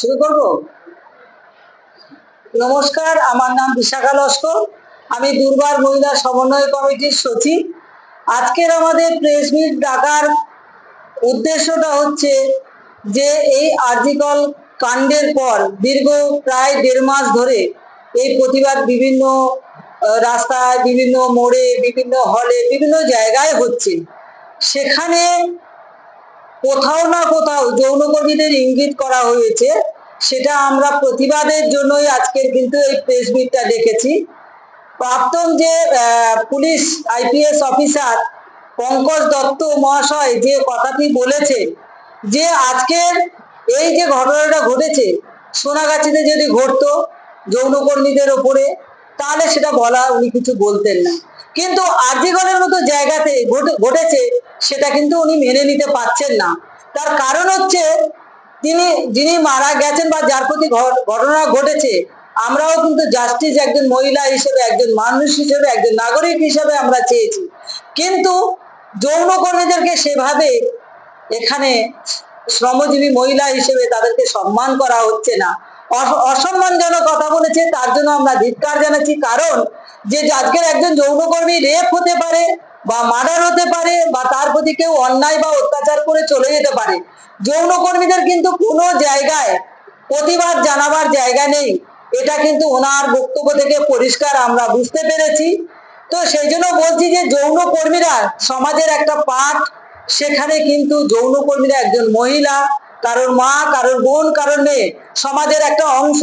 শুরু করব। নমস্কার, আমার নাম বিশাখা লস্কর। আমি দুর্বার মহিলা সমন্বয় কমিটির সচিব। আজকের আমাদের প্রেস মিট ডাকার উদ্দেশ্যটা হচ্ছে যে এই আরজিকর কাণ্ডের পর দীর্ঘ প্রায় 1.5 মাস ধরে এই প্রতিবাদ বিভিন্ন রাস্তায়, বিভিন্ন মোড়ে, বিভিন্ন হলে, বিভিন্ন জায়গায় হচ্ছে। সেখানে কোথাও না কোথাও যৌনকর্মীদের ইঙ্গিত করা হয়েছে। সেটা আমরা প্রতিবাদের জন্যই আজকের কিন্তু এই প্রেস মিটটা ডেকেছি। প্রাক্তন যে police IPS officer Pankaj Dutta মহাশয় যে কথাটি বলেছে যে আজকের এই যে ঘটনাটা ঘটেছে সোনাগাছিতে যদি ঘটতো যৌনকর্মীদের ওপরে, তাহলে সেটা বলা উনি কিছু বলতেন না। কিন্তু আরজিকরের মতো জায়গাতে ঘটেছে সেটা কিন্তু উনি মেনে নিতে পারছেন না। তার কারণ হচ্ছে যিনি মারা গেছেন বা যার প্রতি ঘটনা ঘটেছে, আমরাও কিন্তু জাস্টিস একজন মহিলা হিসেবে, একজন মানুষ হিসেবে, একজন নাগরিক হিসেবে আমরা চেয়েছি। কিন্তু যৌনকর্মীদেরকে সেভাবে এখানে শ্রমজীবী মহিলা হিসেবে তাদেরকে সম্মান করা হচ্ছে না, অসম্মানজনক কথা বলেছে। তার জন্য আমরা ধিক্কার জানাচ্ছি। কারণ যে আজকের একজন যৌনকর্মী রেপ হতে পারে বা মার্ডার হতে পারে বা তার প্রতি কেউ অন্যায় বা অত্যাচার করে চলে যেতে পারে। যৌনকর্মীদের কিন্তু কোনো জায়গায় প্রতিবাদ জানাবার জায়গা নেই, এটা কিন্তু ওনার বক্তব্য থেকে পরিষ্কার আমরা বুঝতে পেরেছি। তো সেই জন্য বলছি যে যৌনকর্মীরা সমাজের একটা পার্ট। সেখানে কিন্তু যৌনকর্মীরা একজন মহিলা, কারোর মা, কারোর বোন, কারোর মেয়ে, সমাজের একটা অংশ।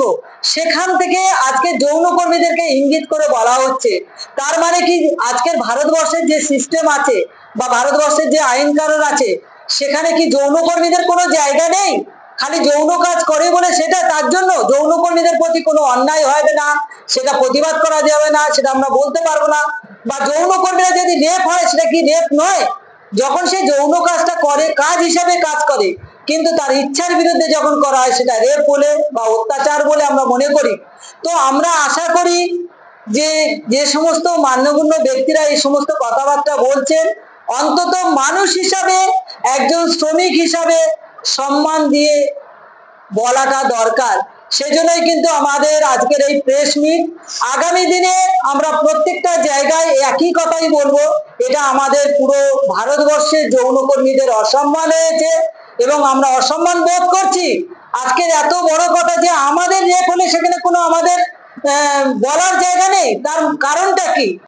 সেখান থেকে আজকে যৌনকর্মীদেরকে ইঙ্গিত করে বলা হচ্ছে। তার মানে কি আজকের ভারতবর্ষের যে সিস্টেম আছে বা ভারতবর্ষের যে আইন কানুন আছে, সেখানে কি যৌনকর্মীদের কোনো জায়গা নেই? খালি যৌন কাজ করে বলে সেটা তার জন্য যৌনকর্মীদের প্রতি কোনো অন্যায় হবে না, সেটা প্রতিবাদ করা যাবে না, সেটা আমরা বলতে পারবো না? বা যৌনকর্মীরা যদি রেপ হয়, সেটা কি রেপ নয়? যখন সে যৌন কাজটা করে, কাজ হিসাবে কাজ করে, কিন্তু তার ইচ্ছার বিরুদ্ধে যখন করা হয় সেটা রেপ বলে বা অত্যাচার বলে আমরা মনে করি। তো আমরা আশা করি যে যে সমস্ত মান্যগণ্য ব্যক্তিরা এই সমস্ত কথাবার্তা বলছেন, অন্তত মানুষ হিসাবে, একজন শ্রমিক হিসাবে সম্মান দিয়ে বলাটা দরকার। সেজন্যই কিন্তু আমাদের আজকের এই প্রেস মিট। আগামী দিনে আমরা প্রত্যেকটা জায়গায় একই কথাই বলবো, এটা আমাদের পুরো ভারতবর্ষের যৌনকর্মীদের অসম্মান হয়েছে এবং আমরা অসম্মান বোধ করছি। আজকের এত বড় কথা যে আমাদের রেপ হলে সেখানে কোনো আমাদের বলার জায়গা নেই, তার কারণটা কি?